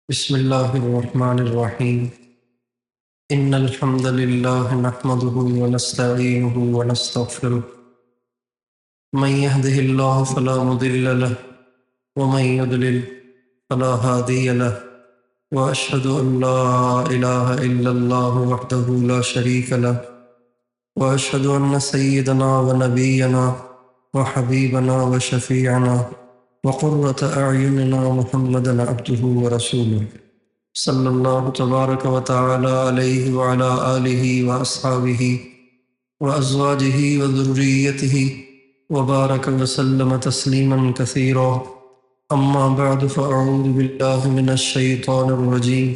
بسم الله الرحمن الرحيم إن الحمد لله نحمده ونستعينه ونستغفره من يهده الله فلا مضل له ومن يضلل فلا هادي له وأشهد أن لا إله إلا الله وحده لا شريك له وأشهد أن سيدنا ونبينا وحبيبنا وشفيعنا وقرة أعيننا محمدا عبده ورسوله صلی اللہ تبارک و تعالی علیہ وعلی آلہ واصحابہ وازواجہ وذریتہ وبارک وسلم تسلیما کثیرا اما بعد فاعوذ باللہ من الشیطان الرجیم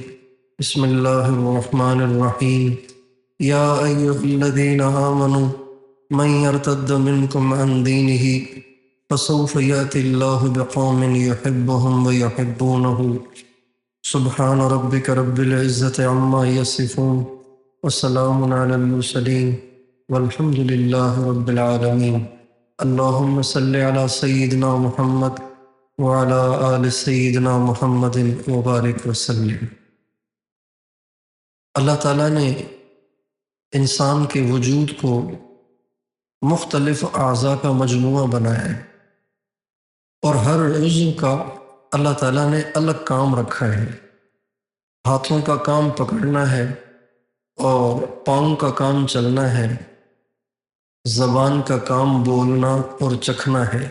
بسم اللہ الرحمن الرحیم یا ایہا الذین آمنوا من یرتد منکم عن دینہ فسوف یأتی اللہ بقوم یحبهم ویحبونہ سبحان ربک رب العزت عما یصفون وسلام علی المرسلین والحمد للہ رب العالمین اللہم صلی علی سیدنا محمد وعلی آل سیدنا محمد وبارک وسلم۔ اللہ تعالیٰ نے انسان کے وجود کو مختلف اعضاء کا مجموعہ بنایا ہے اور ہر عضو کا اللہ تعالیٰ نے الگ کام رکھا ہے۔ ہاتھوں کا کام پکڑنا ہے اور پاؤں کا کام چلنا ہے، زبان کا کام بولنا اور چکھنا ہے،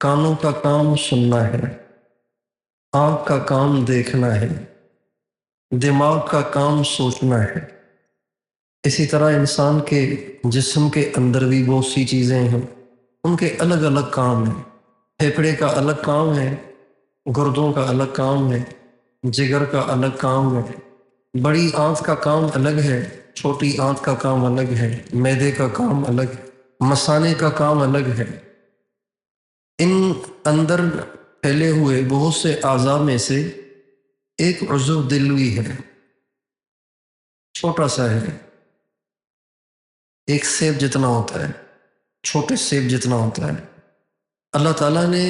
کانوں کا کام سننا ہے، آنکھ کا کام دیکھنا ہے، دماغ کا کام سوچنا ہے۔ اسی طرح انسان کے جسم کے اندر بھی بہت سی چیزیں ہیں، ان کے الگ الگ کام ہیں۔ پھیپھڑے کا الگ کام ہے، گردوں کا الگ کام ہے، جگر کا الگ کام ہے، بڑی آنت کا کام الگ ہے، چھوٹی آنت کا کام الگ ہے، معدے کا کام الگ ہے، مثانے کا کام الگ ہے۔ ان اندر پھیلے ہوئے بہت سے اعضاء میں سے ایک عضو دل بھی ہے، چھوٹا سا ہے، ایک سیب جتنا ہوتا ہے، چھوٹے سیب جتنا ہوتا ہے۔ اللہ تعالیٰ نے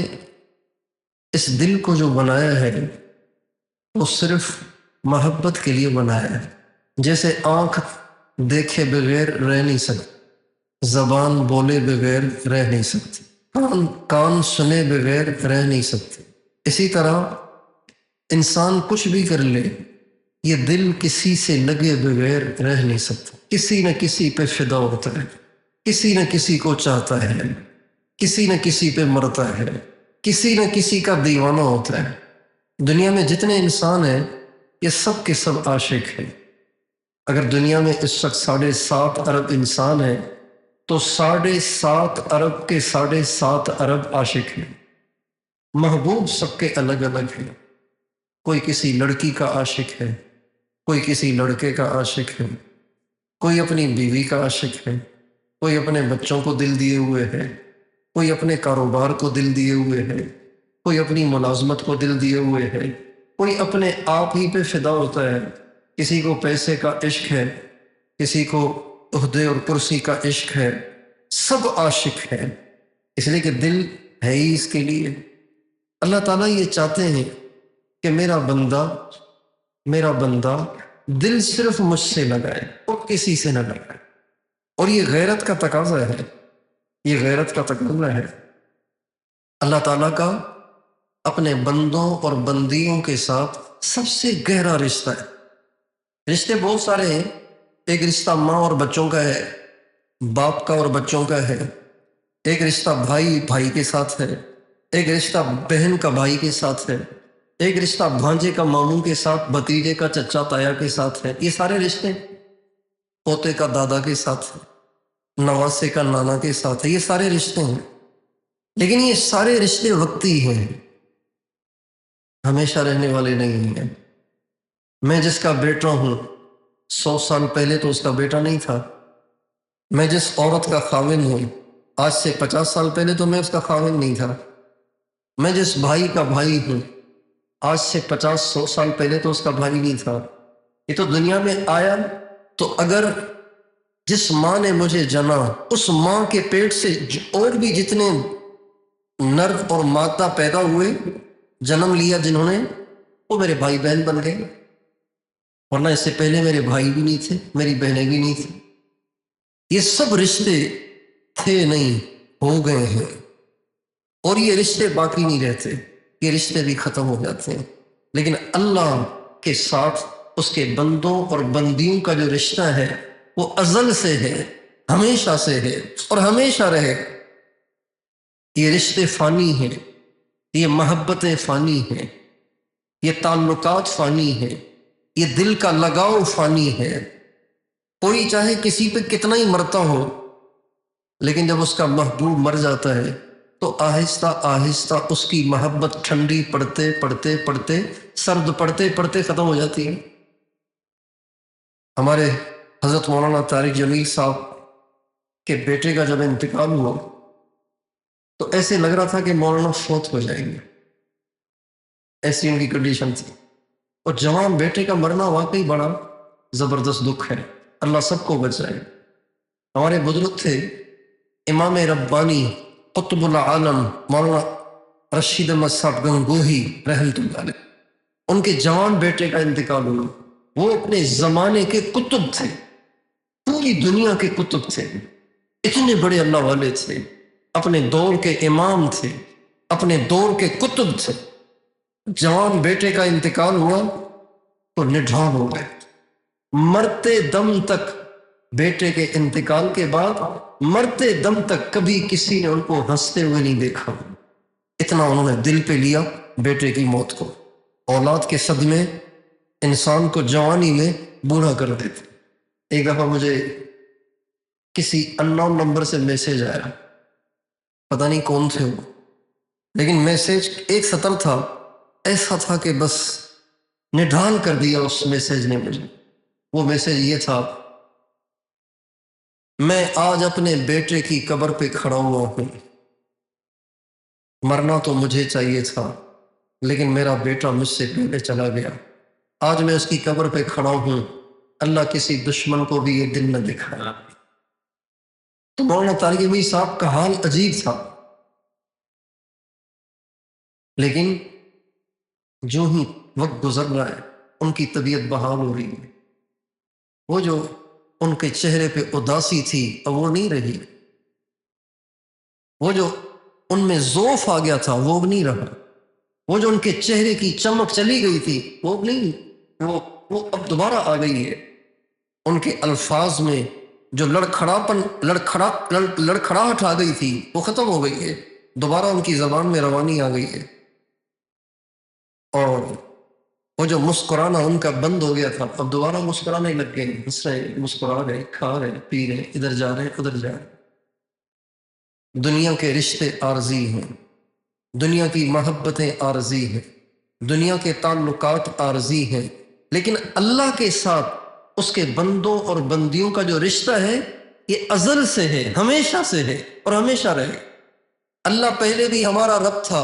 اس دل کو جو بنایا ہے وہ صرف محبت کے لیے بنایا ہے۔ جیسے آنکھ دیکھے بغیر رہ نہیں سکتی، زبان بولے بغیر رہ نہیں سکتی، کان سنے بغیر رہ نہیں سکتے، اسی طرح انسان کچھ بھی کر لے، یہ دل کسی سے لگے بغیر رہ نہیں سکتا، کسی نہ کسی پہ فدا ہوتا ہے، کسی نہ کسی کو چاہتا ہے، کسی نہ کسی پہ مرتا ہے، کسی نہ کسی کا دیوانہ ہوتا ہے۔ دنیا میں جتنے انسان ہیں یہ سب کے سب عاشق ہیں۔ اگر دنیا میں اس وقت 7.5 ارب انسان ہیں تو 7.5 ارب کے 7.5 ارب عاشق ہیں۔ محبوب سب کے الگ الگ ہیں، کوئی کسی لڑکی کا عاشق ہے، کوئی کسی لڑکے کا عاشق ہے، کوئی اپنی بیوی کا عاشق ہے، کوئی اپنے بچوں کو دل دیے ہوئے ہے، کوئی اپنے کاروبار کو دل دیے ہوئے ہے، کوئی اپنی ملازمت کو دل دیے ہوئے ہے، کوئی اپنے آپ ہی پہ فدا ہوتا ہے۔ کسی کو پیسے کا عشق ہے، کسی کو عہدے اور کرسی کا عشق ہے، سب عاشق ہیں، اس لیے کہ دل ہے ہی اس کے لیے۔ اللہ تعالیٰ یہ چاہتے ہیں کہ میرا بندہ دل صرف مجھ سے لگائے اور کسی سے نہ لگائے، اور یہ غیرت کا تقاضا ہے، یہ غیرت کا تقاضا ہے۔ اللہ تعالیٰ کا اپنے بندوں اور بندیوں کے ساتھ سب سے گہرا رشتہ ہے۔ رشتے بہت سارے ہیں، ایک رشتہ ماں اور بچوں کا ہے، باپ کا اور بچوں کا ہے، ایک رشتہ بھائی بھائی کے ساتھ ہے، ایک رشتہ بہن کا بھائی کے ساتھ ہے، ایک رشتہ بھانجے کا ماموں کے ساتھ، بھتیجے کا چچا تایا کے ساتھ ہے۔ یہ سارے رشتے، پوتے کا دادا کے ساتھ ہے، نواسے کا نانا کے ساتھ ہے، یہ سارے رشتے ہیں۔ لیکن یہ سارے رشتے وقتی ہیں، ہمیشہ رہنے والے نہیں ہیں۔ میں جس کا بیٹا ہوں 100 سال پہلے تو اس کا بیٹا نہیں تھا۔ میں جس عورت کا خاوند ہوں آج سے 50 سال پہلے تو میں اس کا خاوند نہیں تھا۔ میں جس بھائی کا بھائی ہوں آج سے 50-100 سال پہلے تو اس کا بھائی نہیں تھا۔ یہ تو دنیا میں آیا تو اگر جس ماں نے مجھے جنا اس ماں کے پیٹ سے اور بھی جتنے نر اور مادہ پیدا ہوئے، جنم لیا جنہوں نے، وہ میرے بھائی بہن بن گئے، ورنہ اس سے پہلے میرے بھائی بھی نہیں تھے، میری بہنیں بھی نہیں تھیں۔ یہ سب رشتے تھے نہیں، ہو گئے ہیں، اور یہ رشتے باقی نہیں رہتے، یہ رشتے بھی ختم ہو جاتے ہیں۔ لیکن اللہ کے ساتھ اس کے بندوں اور بندیوں کا جو رشتہ ہے وہ ازل سے ہے، ہمیشہ سے ہے اور ہمیشہ رہے گا۔ یہ رشتے فانی ہیں، یہ محبتیں فانی ہیں، یہ تعلقات فانی ہیں، یہ دل کا لگاؤ فانی ہے۔ کوئی چاہے کسی پہ کتنا ہی مرتا ہو، لیکن جب اس کا محبوب مر جاتا ہے تو آہستہ آہستہ اس کی محبت ٹھنڈی پڑتے پڑتے پڑتے، سرد پڑتے پڑتے ختم ہو جاتی ہے۔ ہمارے حضرت مولانا طارق جمیل صاحب کے بیٹے کا جب انتقال ہوا تو ایسے لگ رہا تھا کہ مولانا فوت ہو جائیں گے، ایسی ان کی کنڈیشن تھی۔ اور جوان بیٹے کا مرنا واقعی بڑا زبردست دکھ ہے، اللہ سب کو بچائے۔ ہمارے بزرگ تھے امام ربانی قطب العالم مولانا رشید احمد صاحب گنگوہی رحمۃ اللہ علیہ، ان کے جوان بیٹے کا انتقال ہوا۔ وہ اپنے زمانے کے کتب تھے، پوری دنیا کے کتب تھے، اتنے بڑے اللہ والے تھے، اپنے دور کے امام تھے، اپنے دور کے کتب تھے۔ جوان بیٹے کا انتقال ہوا تو نڈھال ہو گئے، مرتے دم تک بیٹے کے انتقال کے بعد مرتے دم تک کبھی کسی نے ان کو ہنستے ہوئے نہیں دیکھا، اتنا انہوں نے دل پہ لیا بیٹے کی موت کو۔ اولاد کے صدمے انسان کو جوانی میں بوڑھا کر دیتے۔ ایک دفعہ مجھے کسی ان نون نمبر سے میسج آیا، پتہ نہیں کون تھے وہ، لیکن میسج ایک سطر تھا، ایسا تھا کہ بس نڈھال کر دیا اس میسج نے مجھے۔ وہ میسج یہ تھا، میں آج اپنے بیٹے کی قبر پہ کھڑا ہوا ہوں، مرنا تو مجھے چاہیے تھا لیکن میرا بیٹا مجھ سے پہلے چلا گیا، آج میں اس کی قبر پہ کھڑا ہوں، اللہ کسی دشمن کو بھی یہ دن نہ دکھایا۔ تو مولانا طارق جمیل صاحب کا حال عجیب تھا، لیکن جو ہی وقت گزر رہا ہے ان کی طبیعت بحال ہو رہی ہے، وہ جو ان کے چہرے پہ اداسی تھی اب وہ نہیں رہی، وہ جو ان میں ذوف آ گیا تھا وہ اب نہیں رہا، وہ جو ان کے چہرے کی چمک چلی گئی تھی وہ اب نہیں، وہ اب دوبارہ آ گئی ہے۔ ان کے الفاظ میں جو لڑکھڑاہٹ آ گئی تھی وہ ختم ہو گئی ہے، دوبارہ ان کی زبان میں روانی آ گئی ہے، اور وہ جو مسکرانا ان کا بند ہو گیا تھا اب دوبارہ مسکرانے لگ گئے، ہنس رہے، مسکرا رہے، کھا رہے، پی رہے، ادھر جا رہے ادھر جا رہے۔ دنیا کے رشتے عارضی ہیں، دنیا کی محبتیں عارضی ہیں، دنیا کے تعلقات عارضی ہیں، لیکن اللہ کے ساتھ اس کے بندوں اور بندیوں کا جو رشتہ ہے یہ ازل سے ہے، ہمیشہ سے ہے اور ہمیشہ رہے۔ اللہ پہلے بھی ہمارا رب تھا،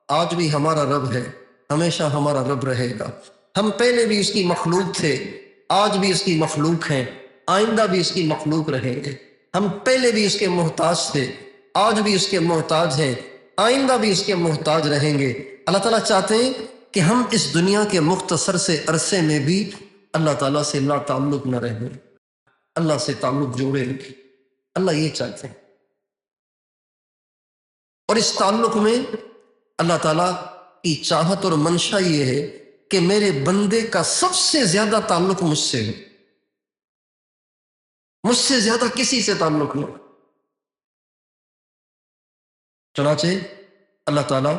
آج بھی ہمارا رب ہے، ہمیشہ ہمارا رب رہے گا۔ ہم پہلے بھی اس کی مخلوق تھے، آج بھی اس کی مخلوق ہیں، آئندہ بھی اس کی مخلوق رہیں گے۔ ہم پہلے بھی اس کے محتاج تھے، آج بھی اس کے محتاج ہیں، آئندہ بھی اس کے محتاج رہیں گے۔ اللہ تعالیٰ چاہتے ہیں کہ ہم اس دنیا کے مختصر سے عرصے میں بھی اللہ تعالیٰ سے لا تعلق نہ رہیں، اللہ سے تعلق جوڑے رکھیں، اللہ یہ چاہتے ہیں۔ اور اس تعلق میں اللہ تعالیٰ کی چاہت اور منشا یہ ہے کہ میرے بندے کا سب سے زیادہ تعلق مجھ سے ہو، مجھ سے زیادہ کسی سے تعلق نہ ہو۔ چنانچہ اللہ تعالیٰ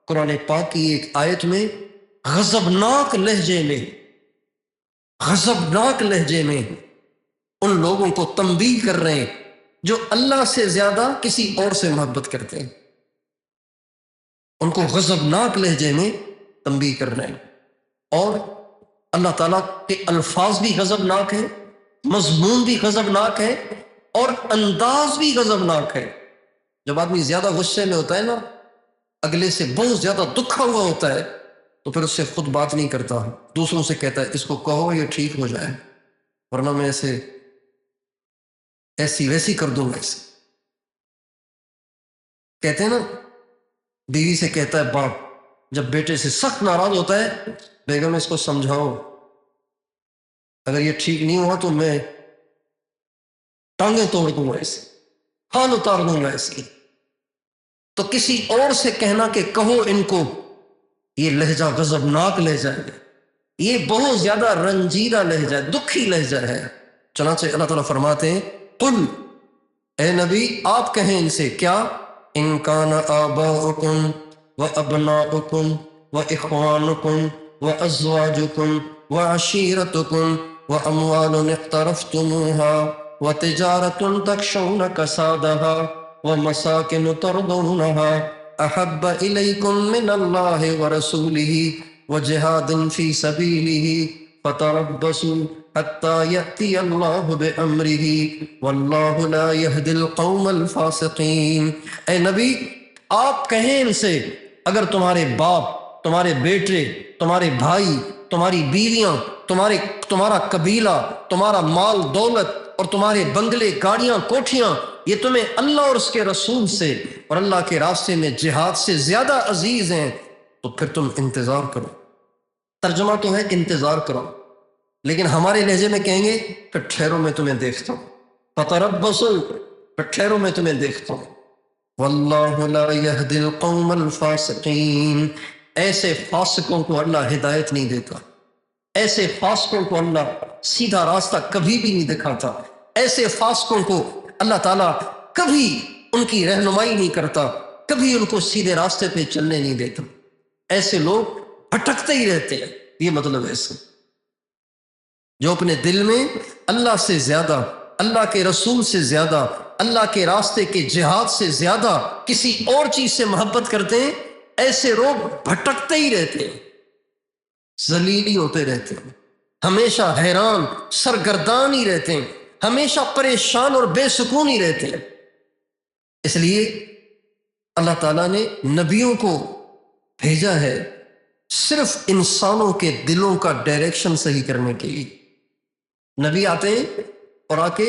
قرآن پاک کی ایک آیت میں غضبناک لہجے میں ان لوگوں کو تنبیہ کر رہے ہیں جو اللہ سے زیادہ کسی اور سے محبت کرتے ہیں، ان کو غضبناک لہجے میں تنبیہ کر رہے ہیں۔ اور اللہ تعالیٰ کے الفاظ بھی غضبناک ہیں، مضمون بھی غضبناک ہے اور انداز بھی غضبناک ہے۔ جب آدمی زیادہ غصے میں ہوتا ہے نا، اگلے سے بہت زیادہ دکھا ہوا ہوتا ہے تو پھر اس سے خود بات نہیں کرتا، دوسروں سے کہتا ہے اس کو کہو یہ ٹھیک ہو جائے، ورنہ میں ایسی ویسی کر دوں گا اسے۔ کہتے ہیں نا، بیوی سے کہتا ہے باپ جب بیٹے سے سخت ناراض ہوتا ہے، بیگم اس کو سمجھاؤ، اگر یہ ٹھیک نہیں ہوا تو میں ٹانگیں توڑ دوں گا، اسے ہاتھ اتار دوں گا اس کی۔ تو کسی اور سے کہنا کہ کہو ان کو، یہ لہجہ غضبناک لہجہ ہے، یہ بہت زیادہ رنجیدہ لہجہ ہے، دکھی لہجہ ہے۔ چنانچہ اللہ تعالیٰ فرماتے ہیں قل، اے نبی آپ کہیں ان سے کیا، ان کان آباؤکم و ابناؤکم و اخوانکم و ازواجکم و عشیرتکم و اموال اقترفتموها و تجارت تخشون کسادها و مساکن ترضونها احب الیکم من اللہ ورسولہ و جہاد فی سبیلہ فتربصوا حتی یأتی اللہ بأمرہ واللہ لا یہدی القوم الفاسقین۔ اے نبی آپ کہیں ان سے، اگر تمہارے باپ، تمہارے بیٹے، تمہارے بھائی، تمہاری بیویاں، تمہارا قبیلہ، تمہارا مال دولت اور تمہارے بنگلے، گاڑیاں، کوٹھیاں، یہ تمہیں اللہ اور اس کے رسول سے اور اللہ کے راستے میں جہاد سے زیادہ عزیز ہیں، تو پھر تم انتظار کرو۔ ترجمہ تو ہے انتظار کرو، لیکن ہمارے لہجے میں کہیں گے پھر ٹھہرو میں تمہیں دیکھتا ہوں، فتربصوا، پھر ٹھہرو میں تمہیں دیکھتا ہوں۔ واللہ لا یہدی القوم الفاسقین، ایسے فاسقوں کو اللہ ہدایت نہیں دیتا، ایسے فاسقوں کو اللہ سیدھا راستہ کبھی بھی نہیں دکھاتا، ایسے فاسقوں کو اللہ تعالیٰ کبھی ان کی رہنمائی نہیں کرتا، کبھی ان کو سیدھے راستے پہ چلنے نہیں دیتا، ایسے لوگ بھٹکتے ہی رہتے ہیں۔ یہ مطلب ہے اس کا، جو اپنے دل میں اللہ سے زیادہ، اللہ کے رسول سے زیادہ، اللہ کے راستے کے جہاد سے زیادہ کسی اور چیز سے محبت کرتے ہیں، ایسے لوگ بھٹکتے ہی رہتے ہیں، ذلیل ہی ہوتے رہتے ہیں، ہمیشہ حیران سرگردان ہی رہتے ہیں، ہمیشہ پریشان اور بے سکون ہی رہتے ہیں۔ اس لیے اللہ تعالیٰ نے نبیوں کو بھیجا ہے صرف انسانوں کے دلوں کا ڈائریکشن صحیح کرنے کے لیے۔ نبی آتے ہیں اور آ کے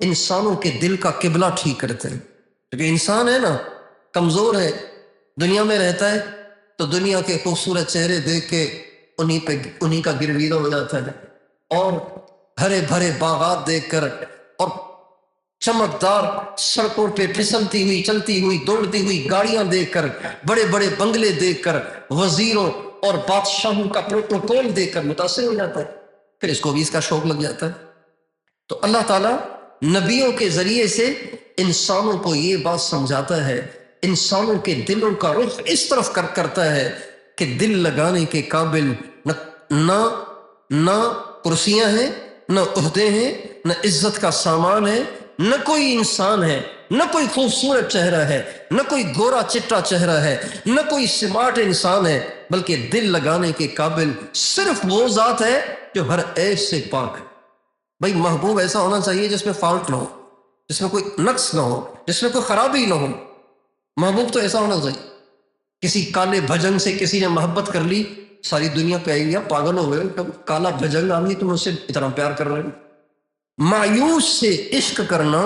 انسانوں کے دل کا قبلہ ٹھیک کرتے ہیں، کیونکہ انسان ہے نا، کمزور ہے، دنیا میں رہتا ہے تو دنیا کے خوبصورت چہرے دیکھ کے انہی کا گرویدہ ہو جاتا ہے، اور ہرے بھرے باغات دیکھ کر اور چمکدار سڑکوں پہ پھسلتی ہوئی چلتی ہوئی دوڑتی ہوئی گاڑیاں دیکھ کر، بڑے بڑے بنگلے دیکھ کر، وزیروں اور بادشاہوں کا پروٹوکول دیکھ کر متاثر ہو جاتا ہے، پھر اس کو بھی اس کا شوق لگ جاتا ہے۔ تو اللہ تعالیٰ نبیوں کے ذریعے سے انسانوں کو یہ بات سمجھاتا ہے، انسانوں کے دلوں کا رخ اس طرف کرتا ہے کہ دل لگانے کے قابل نہ کرسیاں ہیں، نہ عہدے ہیں، نہ عزت کا سامان ہے، نہ کوئی انسان ہے، نہ کوئی خوبصورت چہرہ ہے، نہ کوئی گورا چٹا چہرہ ہے، نہ کوئی سمارٹ انسان ہے، بلکہ دل لگانے کے قابل صرف وہ ذات ہے جو ہر عیب سے پاک ہے۔ بھائی محبوب ایسا ہونا چاہیے جس میں فالٹ نہ ہو، جس میں کوئی نقص نہ ہو، جس میں کوئی خرابی نہ ہو، محبوب تو ایسا ہونا چاہیے۔ کسی کالے بھجنگ سے کسی نے محبت کر لی، ساری دنیا کہے گی پاگل ہو گئے، کالا بھجنگ آدمی تم اس سے اتنا پیار کر رہے ہو۔ مایوس سے عشق کرنا،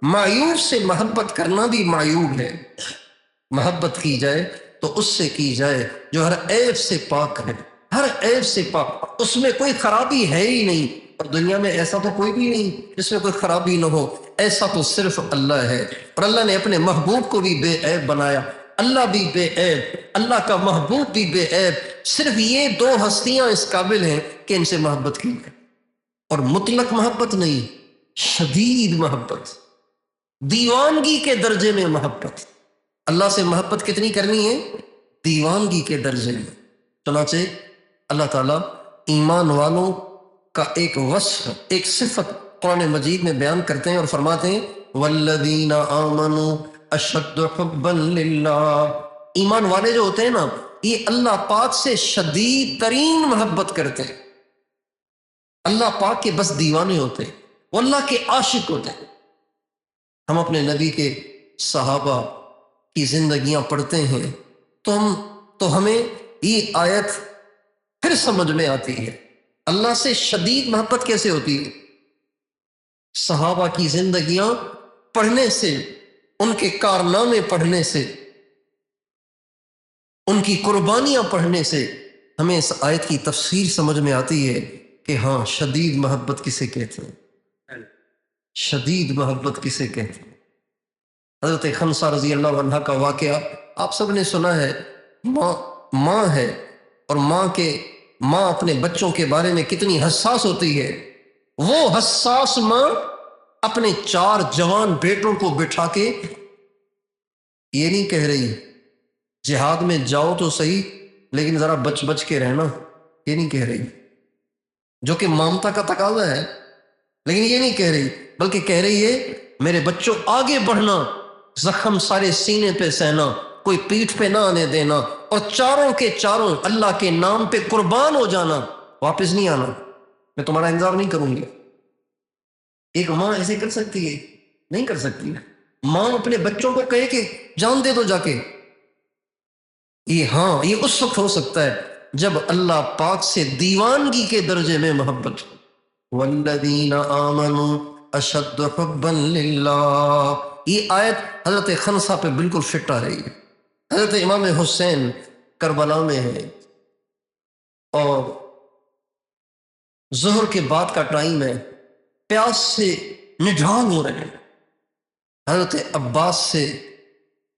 مایوس سے محبت کرنا بھی معیوب ہے۔ محبت کی جائے تو اس سے کی جائے جو ہر عیب سے پاک ہے، ہر عیب سے پاک، اس میں کوئی خرابی ہے ہی نہیں، اور دنیا میں ایسا تو کوئی بھی نہیں جس میں کوئی خرابی نہ ہو، ایسا تو صرف اللہ ہے۔ اور اللہ نے اپنے محبوب کو بھی بے عیب بنایا، اللہ بھی بے عیب، اللہ کا محبوب بھی بے عیب، صرف یہ دو ہستیاں اس قابل ہیں کہ ان سے محبت کی جائے، اور مطلق محبت نہیں، شدید محبت، دیوانگی کے درجے میں محبت۔ اللہ سے محبت کتنی کرنی ہے؟ دیوانگی کے درجے میں۔ چنانچہ اللہ تعالیٰ ایمان والوں کا ایک وصف، ایک صفت قرآن مجید میں بیان کرتے ہیں اور فرماتے ہیں والذین آمنوا اشد حبا للہ، ایمان والے جو ہوتے ہیں نا، یہ اللہ پاک سے شدید ترین محبت کرتے ہیں، اللہ پاک کے بس دیوانے ہوتے ہیں، وہ اللہ کے عاشق ہوتے ہیں۔ ہم اپنے نبی کے صحابہ کی زندگیاں پڑھتے ہیں تو ہمیں یہ آیت پھر سمجھ میں آتی ہے، اللہ سے شدید محبت کیسے ہوتی ہے؟ صحابہ کی زندگیاں پڑھنے سے، ان کے کارنامے پڑھنے سے ان کی قربانیاں پڑھنے سے ہمیں اس آیت کی تفسیر سمجھ میں آتی ہے کہ ہاں شدید محبت کسے کہتے ہیں، شدید محبت کسے کہتے ہیں۔ حضرت خنسا رضی اللہ عنہ کا واقعہ آپ سب نے سنا ہے۔ ماں ہے، اور ماں اپنے بچوں کے بارے میں کتنی حساس ہوتی ہے۔ وہ حساس ماں اپنے 4 جوان بیٹوں کو بٹھا کے یہ نہیں کہہ رہی جہاد میں جاؤ تو صحیح لیکن ذرا بچ بچ کے رہنا، یہ نہیں کہہ رہی، جو کہ مامتا کا تقاضا ہے، لیکن یہ نہیں کہہ رہی، بلکہ کہہ رہی ہے میرے بچوں آگے بڑھنا، زخم سارے سینے پہ سہنا، کوئی پیٹھ پہ نہ آنے دینا، اور 4 کے 4 اللہ کے نام پہ قربان ہو جانا، واپس نہیں آنا، میں تمہارا انتظار نہیں کروں گی۔ ایک ماں ایسے کر سکتی ہے؟ نہیں کر سکتی۔ ماں اپنے بچوں کو کہے کہ جان دے دو جا کے، یہ اس وقت ہو سکتا ہے جب اللہ پاک سے دیوانگی کے درجے میں محبت ہو۔ والذین آمنوا اشد حبا للہ، یہ آیت حضرت خنسا پہ بالکل فٹ آ رہی ہے۔ حضرت امام حسین کربلا میں ہے اور ظہر کے بعد کا ٹائم ہے، پیاس سے نڈھال ہو رہے ہیں۔ حضرت عباس سے،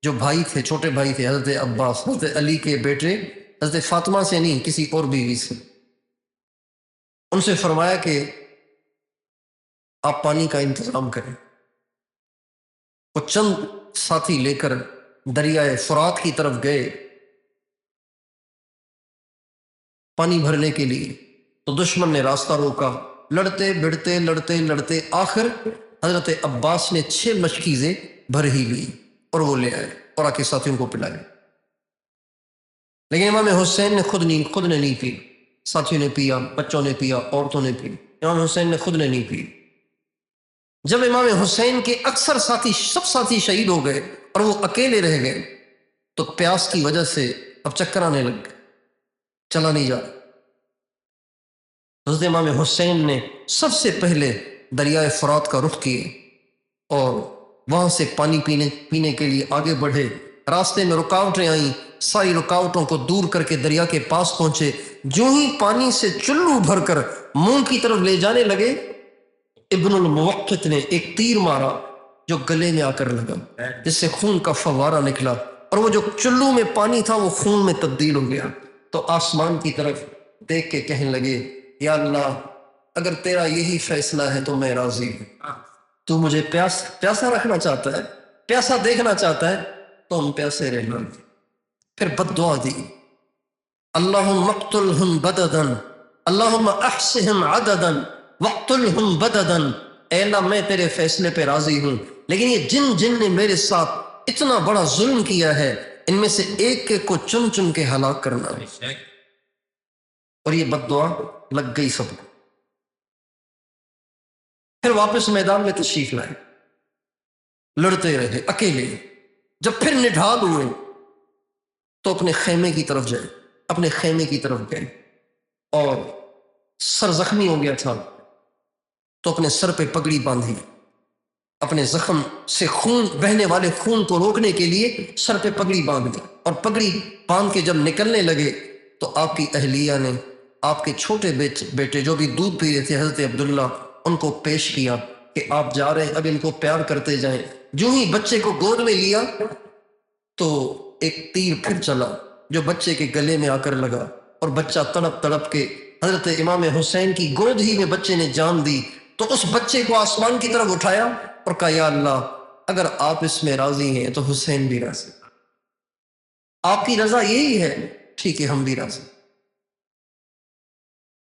جو بھائی تھے، چھوٹے بھائی تھے حضرت عباس، حضرت علی کے بیٹے، حضرت فاطمہ سے نہیں کسی اور بیوی سے، ان سے فرمایا کہ آپ پانی کا انتظام کریں۔ وہ چند ساتھی لے کر دریائے فرات کی طرف گئے پانی بھرنے کے لیے، تو دشمن نے راستہ روکا، لڑتے لڑتے آخر حضرت عباس نے 6 مشکیزیں بھر ہی لی اور وہ لے آئے اور آ کے ساتھیوں کو پلائے، لیکن امام حسین نے خود نے نہیں پی، ساتھیوں نے پیا، بچوں نے پیا، عورتوں نے پی، امام حسین نے خود نے نہیں پی۔ جب امام حسین کے اکثر سب ساتھی شہید ہو گئے اور وہ اکیلے رہ گئے، تو پیاس کی وجہ سے اب چکر آنے لگ گئے، چلا نہیں جا۔ حضرت امام حسین نے سب سے پہلے دریائے فرات کا رخ کیے اور وہاں سے پانی پینے کے لیے آگے بڑھے۔ راستے میں رکاوٹیں آئیں، ساری رکاوٹوں کو دور کر کے دریا کے پاس پہنچے۔ جو ہی پانی سے چلو بھر کر منہ کی طرف لے جانے لگے، ابن الموقت نے ایک تیر مارا جو گلے میں آ کر لگا، جس سے خون کا فوارہ نکلا، اور وہ جو چلو میں پانی تھا وہ خون میں تبدیل ہو گیا۔ تو آسمان کی طرف دیکھ کے کہنے لگے، یا اللہ اگر تیرا یہی فیصلہ ہے تو میں راضی ہوں۔ تو مجھے پیاسا رکھنا چاہتا ہے، پیاسا دیکھنا چاہتا ہے تو ہم پیاسے رہنا۔ پھر بد دعا دی، اللہم اقتلہم بددا، اللہم احصہم عددا واقتلہم بددا، اے اللہ میں تیرے فیصلے پہ راضی ہوں، لیکن یہ جن نے میرے ساتھ اتنا بڑا ظلم کیا ہے، ان میں سے ایک کو چن چن کے ہلاک کرنا۔ اور یہ بد دعا لگ گئی سب کو۔ پھر واپس میدان میں تشریف لائے، لڑتے رہے اکیلے۔ جب پھر نڈھال ہوئے تو اپنے خیمے کی طرف گئے اور سر زخمی ہو گیا تھا تو اپنے سر پہ پگڑی باندھی، اپنے زخم سے بہنے والے خون کو روکنے کے لیے سر پہ پگڑی باندھ دی، اور پگڑی باندھ کے جب نکلنے لگے تو آپ کی اہلیہ نے آپ کے چھوٹے بیٹے جو بھی دودھ پی رہے تھے حضرت عبداللہ، ان کو پیش کیا کہ آپ جا رہے ہیں، اب ان کو پیار کرتے جائیں۔ جو ہی بچے کو گود میں لیا تو ایک تیر پھر چلا جو بچے کے گلے میں آ کر لگا، اور بچہ تڑپ کے حضرت امام حسین کی گود ہی میں بچے نے جان دی۔ تو اس بچے کو آسمان کی طرف اٹھایا اور کہا، یا اللہ اگر آپ اس میں راضی ہیں تو حسین بھی راضی، آپ کی رضا یہی ہے، ٹھیک ہے ہم بھی راضی۔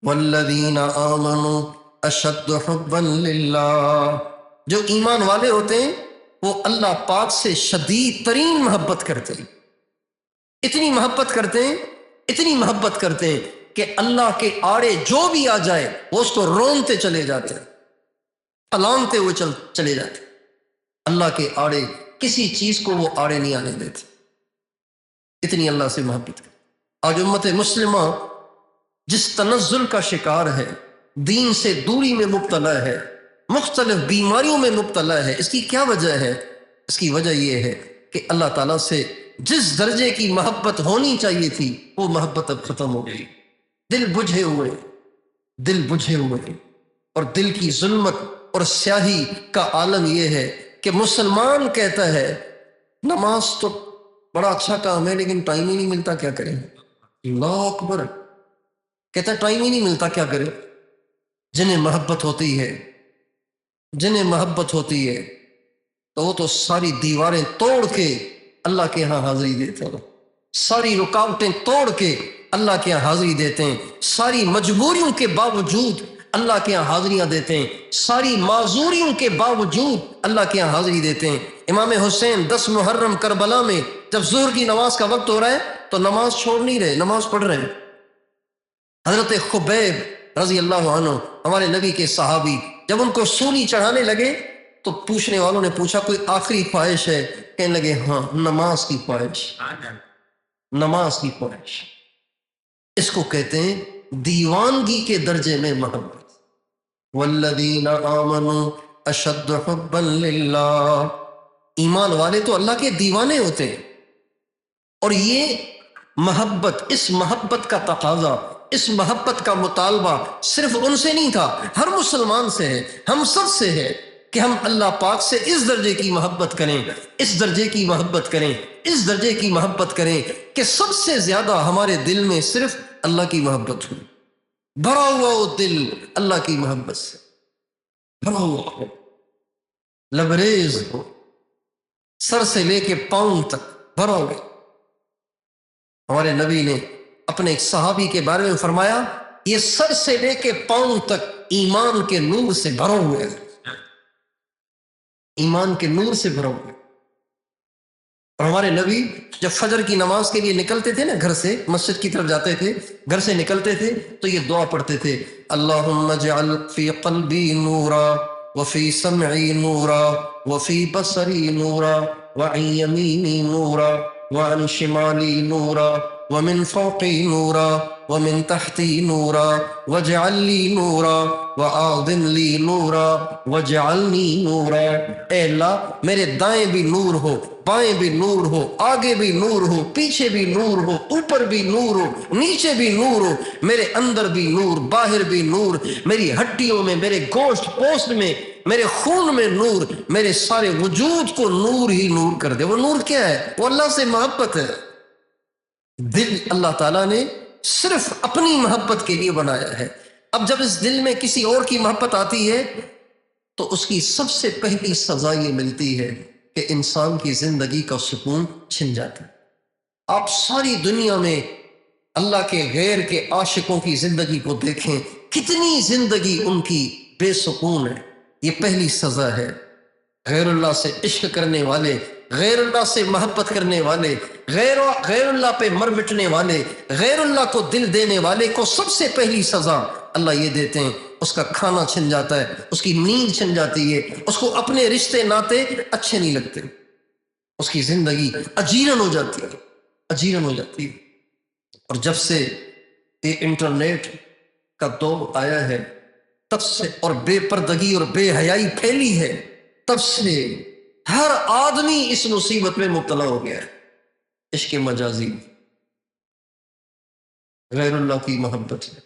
والذین آمنوا اشد حبا للہ، جو ایمان والے ہوتے ہیں وہ اللہ پاک سے شدید ترین محبت کرتے ہیں، اتنی محبت کرتے ہیں کہ اللہ کے آڑے جو بھی آ جائے وہ اس کو رونتے چلے جاتے ہیں، پلانتے ہوئے چلے جاتے ہیں۔ اللہ کے آڑے کسی چیز کو وہ آڑے نہیں آنے دیتے، اتنی اللہ سے محبت کرتے۔ آج امت مسلمہ جس تنزل کا شکار ہے، دین سے دوری میں مبتلا ہے، مختلف بیماریوں میں مبتلا ہے، اس کی کیا وجہ ہے؟ اس کی وجہ یہ ہے کہ اللہ تعالیٰ سے جس درجے کی محبت ہونی چاہیے تھی وہ محبت اب ختم ہو گئی. دل بجھے ہوئے، دل بجھے ہوئے. اور دل کی ظلمت اور سیاہی کا عالم یہ ہے کہ مسلمان کہتا ہے نماز تو بڑا اچھا کام ہے لیکن ٹائم ہی نہیں ملتا، کیا کریں. اللہ اکبر. کہتا ہے ٹائم ہی نہیں ملتا، کیا کریں. جنہیں محبت ہوتی ہے، جنہیں محبت ہوتی ہے تو وہ تو ساری دیواریں توڑ کے اللہ کے ہاں حاضری دیتے ہیں، ساری رکاوٹیں توڑ کے اللہ کے ہاں حاضری دیتے ہیں، ساری مجبوریوں کے باوجود اللہ کے ہاں حاضریاں دیتے ہیں، ساری معذوریوں کے باوجود اللہ کے ہاں حاضری دیتے ہیں. امام حسین 10 محرم کربلا میں جب ظہر کی نماز کا وقت ہو رہا ہے تو نماز چھوڑ نہیں رہے، نماز پڑھ رہے ہیں. حضرت خبیب رضی اللہ عنہ ہمارے نبی کے صحابی جب ان کو سولی چڑھانے لگے تو پوچھنے والوں نے پوچھا کوئی آخری خواہش ہے؟ کہنے لگے ہاں نماز کی خواہش، نماز کی خواہش. اس کو کہتے ہیں دیوانگی کے درجے میں محبت. والذین آمنوا اشد حبا للہ. ایمان والے تو اللہ کے دیوانے ہوتے ہیں. اور یہ محبت، اس محبت کا تقاضا، اس محبت کا مطالبہ صرف ان سے نہیں تھا، ہر مسلمان سے ہے، ہم سب سے ہے کہ ہم اللہ پاک سے اس درجے کی محبت کریں، اس درجے کی محبت کریں، اس درجے کی محبت کریں کہ سب سے زیادہ ہمارے دل میں صرف اللہ کی محبت ہو. بھرا ہوا وہ دل اللہ کی محبت سے بھرا ہوا ہو، لبریز ہو، سر سے لے کے پاؤں تک بھرا ہوا. ہمارے نبی نے اپنے ایک صحابی کے بارے میں فرمایا یہ سر سے لے کے پاؤں تک ایمان کے نور سے بھرا ہوئے، ایمان کے نور سے بھرا ہوئے. اور ہمارے نبی جب فجر کی نماز کے لیے نکلتے تھے نا، گھر سے مسجد کی طرف جاتے تھے، گھر سے نکلتے تھے تو یہ دعا پڑھتے تھے اللہم اجعل فی قلبی نورا وفی سمعی نورا وفی بصری نورا وعن یمینی نورا وعن شمالی نورا ومن فوقی نورا ومن تحتی نورا واجعل لی نورا وآذن لی نورا واجعلنی نورا. اے اللہ میرے دائیں بھی نور ہو، بائیں بھی نور ہو، آگے بھی نور ہو، پیچھے بھی نور ہو، اوپر بھی نور ہو، نیچے بھی نور ہو، میرے اندر بھی نور، باہر بھی نور، میری ہڈیوں میں، میرے گوشت پوست میں، میرے خون میں نور، میرے سارے وجود کو نور ہی نور کر دے. وہ نور کیا ہے؟ وہ اللہ سے محبت ہے. دل اللہ تعالیٰ نے صرف اپنی محبت کے لیے بنایا ہے. اب جب اس دل میں کسی اور کی محبت آتی ہے تو اس کی سب سے پہلی سزا یہ ملتی ہے کہ انسان کی زندگی کا سکون چھن جاتا ہے. آپ ساری دنیا میں اللہ کے غیر کے عاشقوں کی زندگی کو دیکھیں، کتنی زندگی ان کی بے سکون ہے. یہ پہلی سزا ہے. غیر اللہ سے عشق کرنے والے، غیر اللہ سے محبت کرنے والے، غیر اللہ پہ مر مٹنے والے، غیر اللہ کو دل دینے والے کو سب سے پہلی سزا اللہ یہ دیتے ہیں اس کا کھانا چھن جاتا ہے، اس کی نیند چھن جاتی ہے، اس کو اپنے رشتے ناطے اچھے نہیں لگتے، اس کی زندگی اجیرن ہو جاتی ہے، اجیرن ہو جاتی ہے. اور جب سے یہ انٹرنیٹ کا دور آیا ہے تب سے، اور بے پردگی اور بے حیائی پھیلی ہے، تب سے ہر آدمی اس مصیبت میں مبتلا ہو گیا ہے. عشق مجازی، غیر اللہ کی محبت ہے.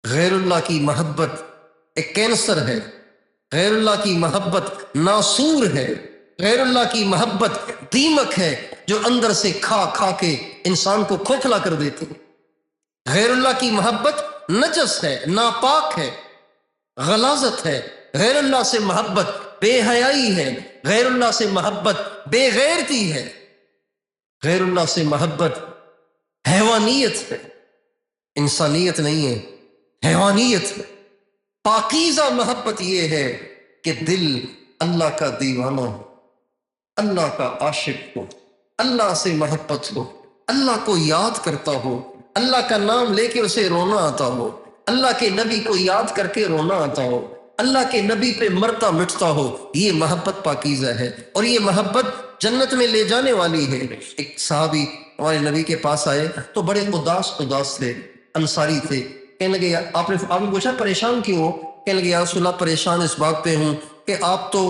غیر اللہ کی محبت ایک کینسر ہے. غیر اللہ کی محبت ناسور ہے. غیر اللہ کی محبت دیمک ہے جو اندر سے کھا کھا کے انسان کو کھوکھلا کر دیتی ہے. غیر اللہ کی محبت نجس ہے، ناپاک ہے، غلاظت ہے. غیر اللہ سے محبت بے حیائی ہے. غیر اللہ سے محبت بے غیرتی ہے. غیر اللہ سے محبت حیوانیت ہے، انسانیت نہیں ہے، حیوانیت ہے. پاکیزہ محبت یہ ہے کہ دل اللہ کا دیوانہ ہو، اللہ کا عاشق ہو، اللہ سے محبت ہو، اللہ کو یاد کرتا ہو، اللہ کا نام لے کے اسے رونا آتا ہو، اللہ کے نبی کو یاد کر کے رونا آتا ہو، اللہ کے نبی پہ مرتا مٹتا ہو. یہ محبت پاکیزہ ہے اور یہ محبت جنت میں لے جانے والی ہے. ایک صحابی ہمارے نبی کے پاس آئے تو بڑے اداس تھے، انصاری تھے. کہنے لگے آپ نے پوچھا پریشان کیوں ہو؟ کہنے لگے یا رسول اللہ پریشان اس بات پہ ہوں کہ آپ تو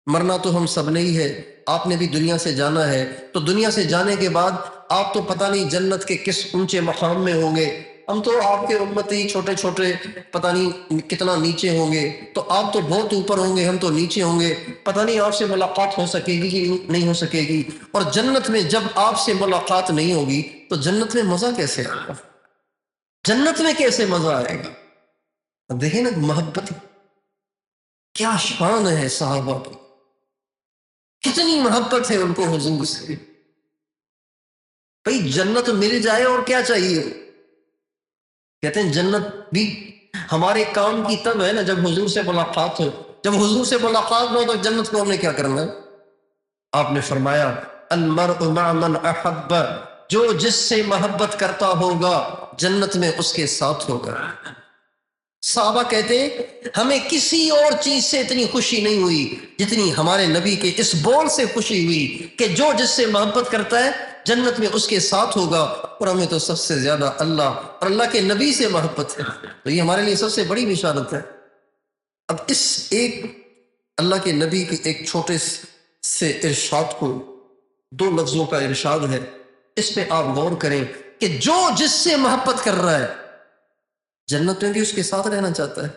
مرنا تو ہم سب نے ہی ہے، آپ نے بھی دنیا سے جانا ہے، تو دنیا سے جانے کے بعد آپ تو پتہ نہیں جنت کے کس اونچے مقام میں ہوں گے، ہم تو آپ کے امتی چھوٹے چھوٹے پتہ نہیں کتنا نیچے ہوں گے، تو آپ تو بہت اوپر ہوں گے، ہم تو نیچے ہوں گے، پتہ نہیں آپ سے ملاقات ہو سکے گی کہ نہیں ہو سکے گی۔ اور جنت میں جب آپ سے ملاقات نہیں ہوگی تو جنت میں مزہ کیسے آئے گا؟ جنت میں کیسے مزہ آئے گا؟ دیکھیں نا محبت، کیا شان ہے صحابہ کی، کتنی محبت ہے ان کو حضور سے۔ بھئی جنت مل جائے اور کیا چاہیے؟ کہتے ہیں جنت بھی ہمارے کام کی تب ہے نا جب حضور سے ملاقات ہو، جب حضور سے ملاقات نہ ہو تو جنت کو ہم نے کیا کرنا ہے؟ آپ نے فرمایا المرء مع من احب، جو جس سے محبت کرتا ہوگا جنت میں اس کے ساتھ ہوگا۔ صحابہ کہتے ہیں ہمیں کسی اور چیز سے اتنی خوشی نہیں ہوئی جتنی ہمارے نبی کے اس بول سے خوشی ہوئی کہ جو جس سے محبت کرتا ہے جنت میں اس کے ساتھ ہوگا، اور ہمیں تو سب سے زیادہ اللہ اور اللہ کے نبی سے محبت ہے، تو یہ ہمارے لیے سب سے بڑی بشارت ہے۔ اب اس ایک اللہ کے نبی کے ایک چھوٹے سے ارشاد کو، دو لفظوں کا ارشاد ہے، اس پہ آپ غور کریں کہ جو جس سے محبت کر رہا ہے جنت میں بھی اس کے ساتھ رہنا چاہتا ہے،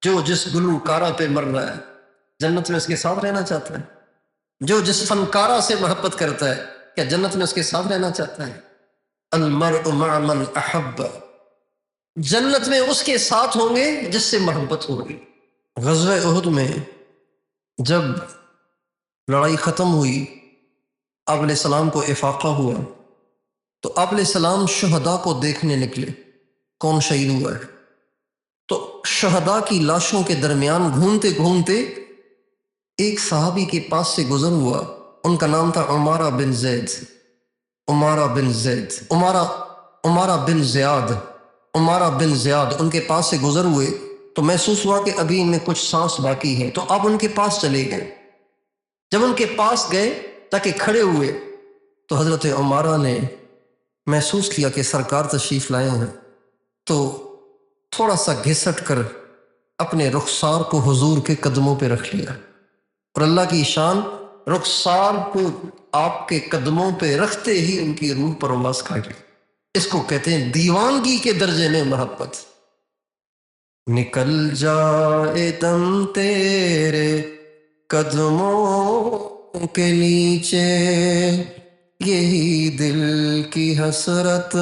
جو جس گلوکارہ پہ مر رہا ہے جنت میں اس کے ساتھ رہنا چاہتا ہے، جو جس فنکارہ سے محبت کرتا ہے کیا جنت میں اس کے ساتھ رہنا چاہتا ہے؟ المرء مع من احب، جنت میں اس کے ساتھ ہوں گے جس سے محبت ہوگی۔ غزوہ احد میں جب لڑائی ختم ہوئی، آپ علیہ السلام کو افاقہ ہوا تو آپ علیہ السلام شہداء کو دیکھنے نکلے، کون شہید ہوا ہے، تو شہداء کی لاشوں کے درمیان گھومتے گھومتے ایک صحابی کے پاس سے گزر ہوا، ان کا نام تھا عمارہ بن زید، عمارہ بن زید، عمارہ بن زیاد، عمارہ بن زیاد ان کے پاس سے گزر ہوئے تو محسوس ہوا کہ ابھی ان میں کچھ سانس باقی ہے، تو آپ ان کے پاس چلے گئے۔ جب ان کے پاس گئے تاکہ کھڑے ہوئے تو حضرت عمارہ نے محسوس کیا کہ سرکار تشریف لائے ہیں، تو تھوڑا سا گھسٹ کر اپنے رخسار کو حضور کے قدموں پہ رکھ لیا، اور اللہ کی شان، رخسار کو آپ کے قدموں پہ رکھتے ہی ان کی روح پرواز کر گئی۔ اس کو کہتے ہیں دیوانگی کے درجے میں محبت۔ نکل جائے دم تیرے قدموں کے نیچے، یہی دل کی حسرت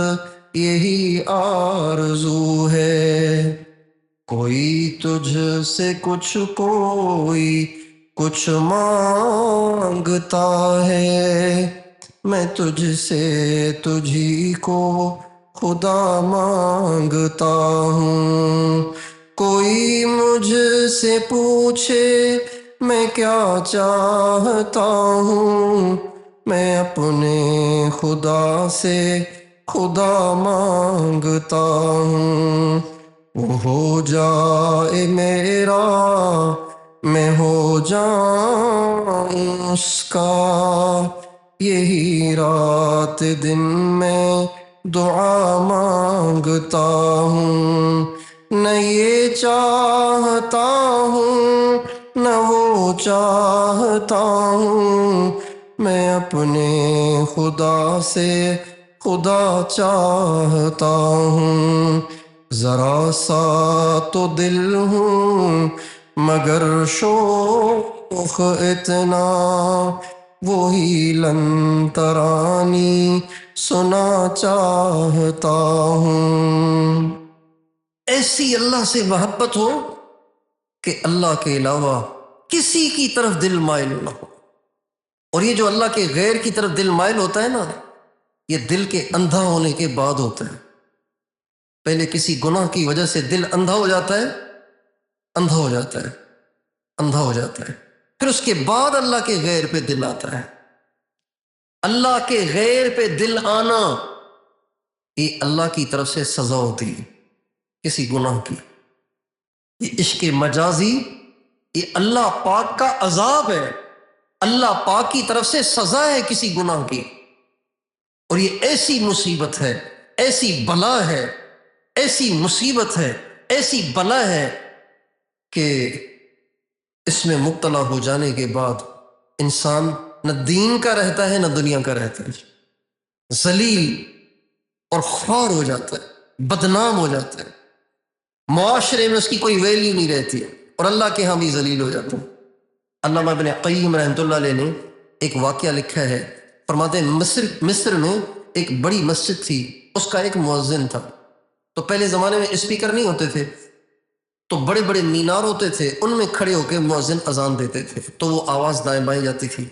یہی آرزو ہے، کوئی تجھ سے کچھ کوئی کچھ مانگتا ہے، میں تجھ سے تجھی کو خدا مانگتا ہوں، کوئی مجھ سے پوچھے میں کیا چاہتا ہوں، میں اپنے خدا سے خدا مانگتا ہوں، وہ ہو جائے میرا میں ہو جاؤں اس کا، یہی رات دن میں دعا مانگتا ہوں، نہ یہ چاہتا ہوں نہ وہ چاہتا ہوں، میں اپنے خدا سے خدا چاہتا ہوں، ذرا سا تو دل ہوں مگر شوق اتنا، وہی لن ترانی سنا چاہتا ہوں۔ ایسی اللہ سے محبت ہو کہ اللہ کے علاوہ کسی کی طرف دل مائل نہ ہو، اور یہ جو اللہ کے غیر کی طرف دل مائل ہوتا ہے نا، یہ دل کے اندھا ہونے کے بعد ہوتا ہے۔ پہلے کسی گناہ کی وجہ سے دل اندھا ہو جاتا ہے، اندھا ہو جاتا ہے، اندھا ہو جاتا ہے، پھر اس کے بعد اللہ کے غیر پہ دل آتا ہے۔ اللہ کے غیر پہ دل آنا یہ اللہ کی طرف سے سزا ہوتی ہے کسی گناہ کی، یہ عشق مجازی، یہ اللہ پاک کا عذاب ہے، اللہ پاک کی طرف سے سزا ہے کسی گناہ کی، اور یہ ایسی مصیبت ہے، ایسی بلا ہے، ایسی مصیبت ہے، ایسی بلا ہے کہ اس میں مبتلا ہو جانے کے بعد انسان نہ دین کا رہتا ہے نہ دنیا کا رہتا ہے، ذلیل اور خوار ہو جاتا ہے، بدنام ہو جاتا ہے، معاشرے میں اس کی کوئی ویلیو نہیں رہتی ہے، اور اللہ کے ہاں بھی ذلیل ہو جاتا ہے۔ علامہ ابن قیم رحمۃ اللہ علیہ نے ایک واقعہ لکھا ہے، فرماتے ہیں مصر میں ایک بڑی مسجد تھی، اس کا ایک مؤذن تھا۔ تو پہلے زمانے میں اسپیکر نہیں ہوتے تھے، تو بڑے بڑے مینار ہوتے تھے، ان میں کھڑے ہو کے مؤذن اذان دیتے تھے، تو وہ آواز دائیں بائیں جاتی تھی۔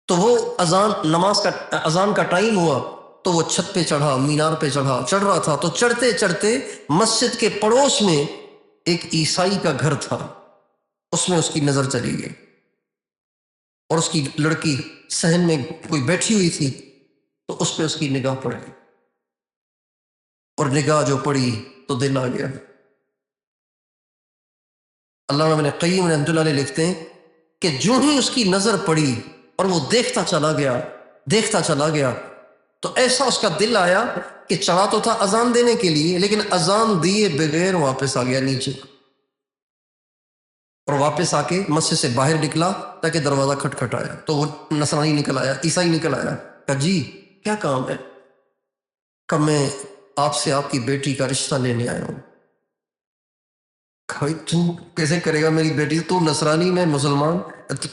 تو وہ اذان کا ٹائم ہوا تو وہ چھت پہ چڑھا، مینار پہ چڑھ رہا تھا، تو چڑھتے چڑھتے مسجد کے پڑوس میں ایک عیسائی کا گھر تھا، اس میں اس کی نظر چلی گئی، اور اس کی لڑکی صحن میں کوئی بیٹھی ہوئی تھی، تو اس پہ اس کی نگاہ پڑ گئی، اور نگاہ جو پڑی تو دل آ گیا۔ علامہ ابن قیم رحمۃ اللہ علیہ لکھتے ہیں کہ جو ہی اس کی نظر پڑی اور وہ دیکھتا چلا گیا تو ایسا اس کا دل آیا کہ چڑھا تو تھا اذان دینے کے لیے، لیکن اذان دیے بغیر واپس آ گیا نیچے، اور واپس آ کے مسجد سے باہر نکلا تاکہ دروازہ کھٹکھٹایا، تو وہ نصرانی نکل آیا، عیسائی نکل آیا، کہا جی کیا کام ہے؟ کہ میں آپ سے آپ کی بیٹی کا رشتہ لینے آیا ہوں۔ تو کیسے کرے گا میری بیٹی؟ تو نصرانی میں مسلمان،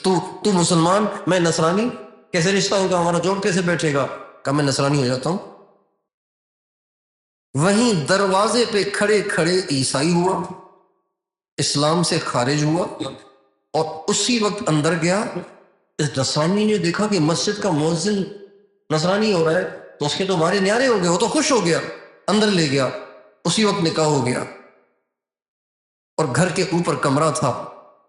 تو مسلمان میں نصرانی، کیسے رشتہ ہوگا ہمارا، جوڑ کیسے بیٹھے گا؟ کہا میں نصرانی ہو جاتا ہوں۔ وہیں دروازے پہ کھڑے کھڑے عیسائی ہوا، اسلام سے خارج ہوا، اور اسی وقت اندر گیا۔ اس نصرانی نے دیکھا کہ مسجد کا مؤذن نصرانی ہو رہا ہے، تو اس کے تو ہمارے نیارے ہو گئے، وہ تو خوش ہو گیا، اندر لے گیا، اسی وقت نکاح ہو گیا۔ اور گھر کے اوپر کمرہ تھا،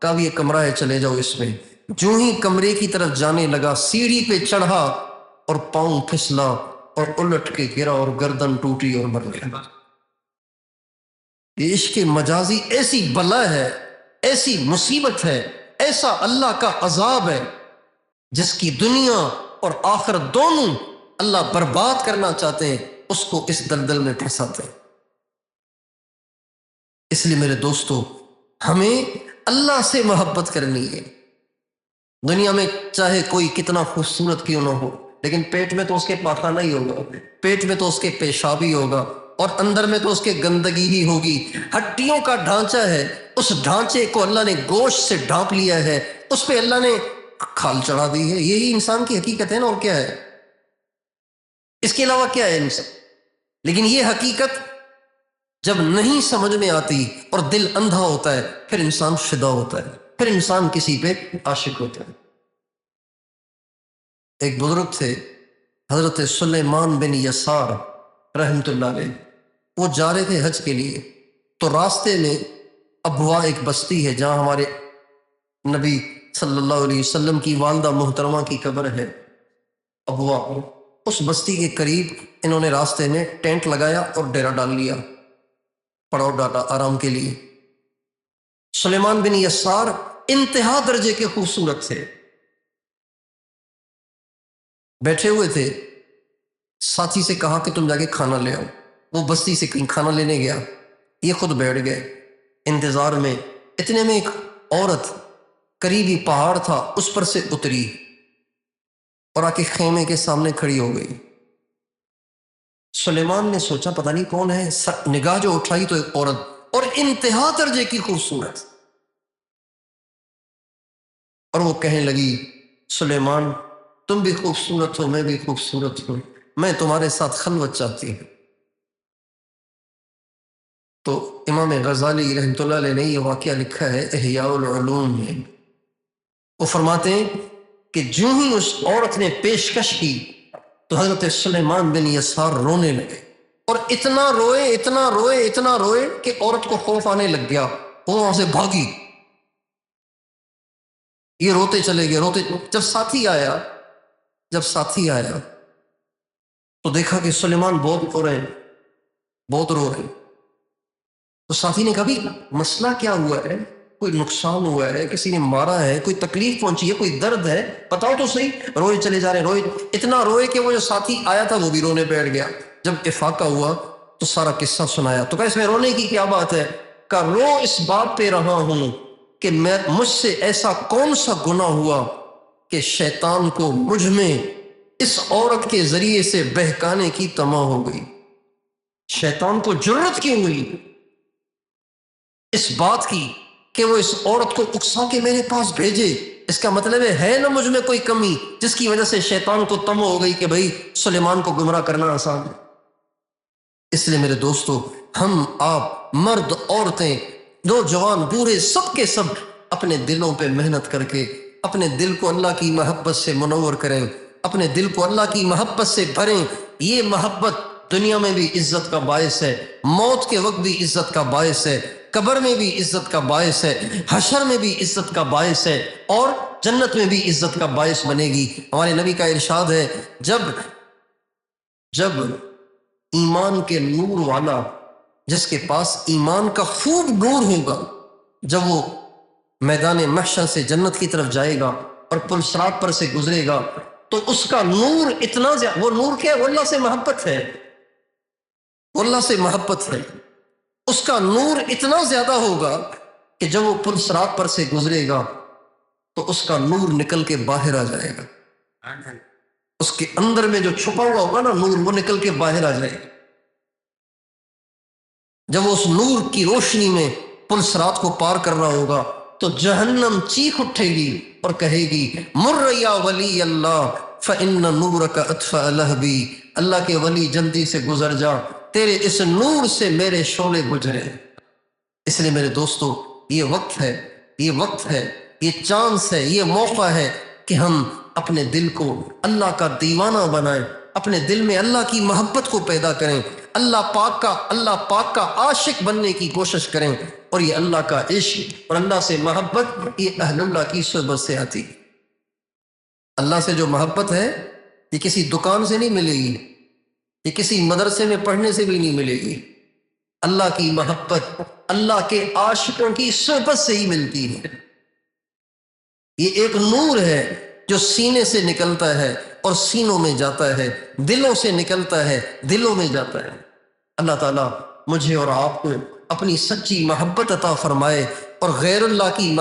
کہا بھی یہ کمرہ ہے، چلے جاؤ اس میں۔ جو ہی کمرے کی طرف جانے لگا، سیڑھی پہ چڑھا اور پاؤں پھسلا اور الٹ کے گرا اور گردن ٹوٹی اور مر گیا۔ یہ عشق مجازی ایسی بلا ہے، ایسی مصیبت ہے، ایسا اللہ کا عذاب ہے، جس کی دنیا اور آخرت دونوں اللہ برباد کرنا چاہتے ہیں، اس کو اس دلدل میں پھنساتے ہیں۔ اس لیے میرے دوستو، ہمیں اللہ سے محبت کرنی ہے۔ دنیا میں چاہے کوئی کتنا خوبصورت کیوں نہ ہو، لیکن پیٹ میں تو اس کے پاخانہ ہی ہوگا، پیٹ میں تو اس کے پیشاب ہی ہوگا، اور اندر میں تو اس کے گندگی ہی ہوگی۔ ہڈیوں کا ڈھانچہ ہے، اس ڈھانچے کو اللہ نے گوشت سے ڈھانپ لیا ہے، اس پہ اللہ نے کھال چڑھا دی ہے۔ یہی انسان کی حقیقت ہے نا، اور کیا ہے؟ اس کے علاوہ کیا ہے انسان؟ لیکن یہ حقیقت جب نہیں سمجھ میں آتی اور دل اندھا ہوتا ہے، پھر انسان فدا ہوتا ہے، پھر انسان کسی پہ عاشق ہوتا ہے۔ ایک بزرگ تھے حضرت سلیمان بن یسار رحمۃ اللہ علیہ، وہ جا رہے تھے حج کے لیے، تو راستے میں ابوا ایک بستی ہے جہاں ہمارے نبی صلی اللہ علیہ وسلم کی والدہ محترمہ کی قبر ہے، ابوا۔ اس بستی کے قریب انہوں نے راستے میں ٹینٹ لگایا اور ڈیرا ڈال لیا، پڑاؤ ڈالا آرام کے لیے۔ سلیمان بن یسار انتہا درجے کے خوبصورت تھے، بیٹھے ہوئے تھے، ساتھی سے کہا کہ تم جا کے کھانا لے آؤ۔ وہ بستی سے کہیں کھانا لینے گیا، یہ خود بیٹھ گئے انتظار میں۔ اتنے میں ایک عورت قریبی پہاڑ تھا اس پر سے اتری اور آ کے خیمے کے سامنے کھڑی ہو گئی۔ سلیمان نے سوچا پتہ نہیں کون ہے، نگاہ جو اٹھائی تو ایک عورت، اور انتہا درجے کی خوبصورت، اور وہ کہنے لگی سلیمان تم بھی خوبصورت ہو، میں بھی خوبصورت ہوں، میں تمہارے ساتھ خلوت چاہتی ہوں۔ تو امام غزالی رحمۃ اللہ علیہ نے یہ واقعہ لکھا ہے احیاء العلوم میں۔ وہ فرماتے ہیں کہ جو ہی اس عورت نے پیشکش کی تو حضرت سلیمان بن یسار رونے لگے، اور اتنا روئے اتنا روئے اتنا روئے کہ عورت کو خوف آنے لگ گیا، وہ وہاں سے بھاگی۔ یہ روتے چلے گئے، روتے، جب ساتھی آیا تو دیکھا کہ سلیمان بہت رو رہے ہیں، بہت رو رہے ہیں۔ تو ساتھی نے کہا بھی مسئلہ کیا ہوا ہے؟ کوئی نقصان ہوا ہے، کسی نے مارا ہے، کوئی تکلیف پہنچی ہے، کوئی درد ہے، بتاؤ تو صحیح۔ روئے چلے جا رہے ہیں، روئے اتنا روئے کہ وہ جو ساتھی آیا تھا وہ بھی رونے بیٹھ گیا۔ جب افاقہ ہوا تو سارا قصہ سنایا، تو کہا اس میں رونے کی کیا بات ہے؟ کہا رو اس بات پہ رہا ہوں کہ مجھ سے ایسا کون سا گناہ ہوا کہ شیطان کو مجھ میں اس عورت کے ذریعے سے بہکانے کی طمع ہو گئی. شیطان کو جرت کیوں ہوئی اس بات کی کہ وہ اس عورت کو اکسا کے میرے پاس بھیجے؟ اس کا مطلب ہے نا مجھ میں کوئی کمی جس کی وجہ سے شیطان کو طمع ہو گئی کہ بھئی سلیمان کو گمراہ کرنا آسان ہے. اس لیے میرے دوستو، ہم آپ مرد عورتیں نوجوان بوڑھے سب کے سب اپنے دلوں پہ محنت کر کے اپنے دل کو اللہ کی محبت سے منور کریں، اپنے دل کو اللہ کی محبت سے بھریں. یہ محبت دنیا میں بھی عزت کا باعث ہے، موت کے وقت بھی عزت کا باعث ہے، قبر میں بھی عزت کا باعث ہے، حشر میں بھی عزت کا باعث ہے، اور جنت میں بھی عزت کا باعث بنے گی. ہمارے نبی کا ارشاد ہے، جب ایمان کے نور والا، جس کے پاس ایمان کا خوب نور ہوگا، جب وہ میدان محشر سے جنت کی طرف جائے گا اور پل صراط پر سے گزرے گا تو اس کا نور اتنا زیادہ، وہ نور کیا ہے؟ وہ اللہ سے محبت ہے، وہ اللہ سے محبت ہے. اس کا نور اتنا زیادہ ہوگا کہ جب وہ پل صراط پر سے گزرے گا تو اس کا نور نکل کے باہر آ جائے گا. اس کے اندر میں جو چھپا ہوا ہوگا نا نور، وہ نکل کے باہر آ جائے گا. جب وہ اس نور کی روشنی میں پل صراط کو پار کر رہا ہوگا تو جہنم چیخ اٹھے گی اور کہے گی مر یا ولی اللہ فإن نورک اطفأ لہبی، اللہ کے ولی جلدی سے گزر جا، تیرے اس نور سے میرے شعلے گزرے. اس لیے میرے دوستو، یہ وقت ہے، یہ چانس ہے، یہ موقع ہے کہ ہم اپنے دل کو اللہ کا دیوانہ بنائیں، اپنے دل میں اللہ کی محبت کو پیدا کریں، اللہ پاک کا عاشق بننے کی کوشش کریں. اور یہ اللہ کا عشق اور اللہ سے محبت یہ اہل اللہ کی صحبت سے آتی. اللہ سے جو محبت ہے یہ کسی دکان سے نہیں ملے گی، یہ کسی مدرسے میں پڑھنے سے بھی نہیں ملے گی. اللہ کی محبت اللہ کے عاشقوں کی صحبت سے ہی ملتی ہے. یہ ایک نور ہے جو سینے سے نکلتا ہے اور سینوں میں جاتا ہے، دلوں سے نکلتا ہے، دلوں میں جاتا ہے. اللہ تعالیٰ مجھے اور آپ کو اپنی سچی محبت عطا فرمائے اور غیر اللہ کی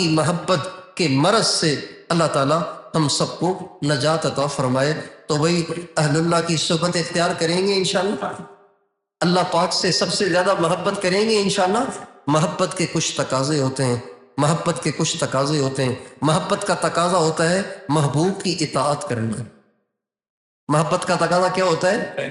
محبت کے مرض سے اللہ تعالیٰ ہم سب کو نجات عطا فرمائے. تو وہی اہل اللہ کی صحبت اختیار کریں گے انشاءاللہ، اللہ پاک سے سب سے زیادہ محبت کریں گے انشاءاللہ. محبت کے کچھ تقاضے ہوتے ہیں، محبت کا تقاضا ہوتا ہے محبوب کی اطاعت کرنا. محبت کا تقاضا کیا ہوتا ہے؟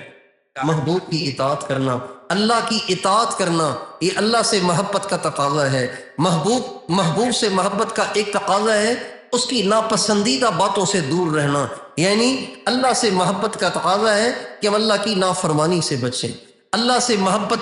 محبوب کی اطاعت کرنا، اللہ کی اطاعت کرنا. یہ اللہ سے محبت کا تقاضا ہے. محبوب سے محبت کا ایک تقاضا ہے اس کی ناپسندیدہ باتوں سے دور رہنا. یعنی اللہ سے محبت کا تقاضا ہے کہ ہم اللہ کی نافرمانی سے بچیں. اللہ سے محبت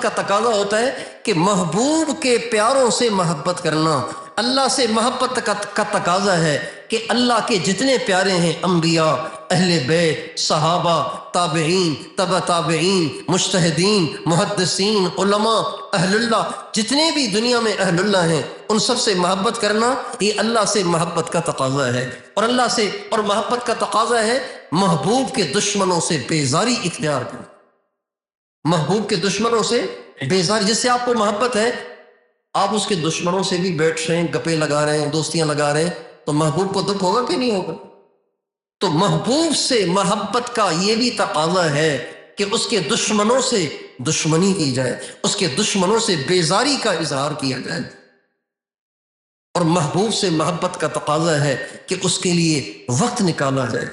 کا تقاضا ہوتا ہے کہ محبوب کے پیاروں سے محبت کرنا. اللہ سے محبت کا تقاضا ہے کہ اللہ کے جتنے پیارے ہیں، انبیاء، اہل بیت، صحابہ، تابعین، تبع تابعین، مجتہدین، محدثین، علماء، اہل اللہ، جتنے بھی دنیا میں اہل اللہ ہیں ان سب سے محبت کرنا یہ اللہ سے محبت کا تقاضا ہے. اور محبت کا تقاضا ہے محبوب کے دشمنوں سے بیزاری اختیار کرنا. محبوب کے دشمنوں سے بیزاری، جس سے آپ کو محبت ہے آپ اس کے دشمنوں سے بھی بیٹھ رہے ہیں، گپے لگا رہے ہیں، دوستیاں لگا رہے ہیں، تو محبوب کو دکھ ہوگا کہ نہیں ہوگا؟ تو محبوب سے محبت کا یہ بھی تقاضا ہے کہ اس کے دشمنوں سے دشمنی کی جائے، اس کے دشمنوں سے بیزاری کا اظہار کیا جائے. اور محبوب سے محبت کا تقاضا ہے کہ اس کے لیے وقت نکالا جائے.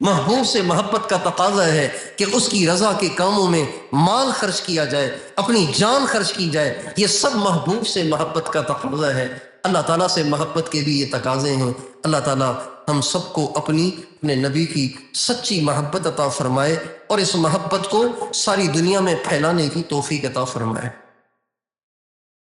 محبوب سے محبت کا تقاضا ہے کہ اس کی رضا کے کاموں میں مال خرچ کیا جائے، اپنی جان خرچ کی جائے. یہ سب محبوب سے محبت کا تقاضا ہے. اللہ تعالیٰ سے محبت کے بھی یہ تقاضے ہیں. اللہ تعالیٰ ہم سب کو اپنے نبی کی سچی محبت عطا فرمائے اور اس محبت کو ساری دنیا میں پھیلانے کی توفیق عطا فرمائے.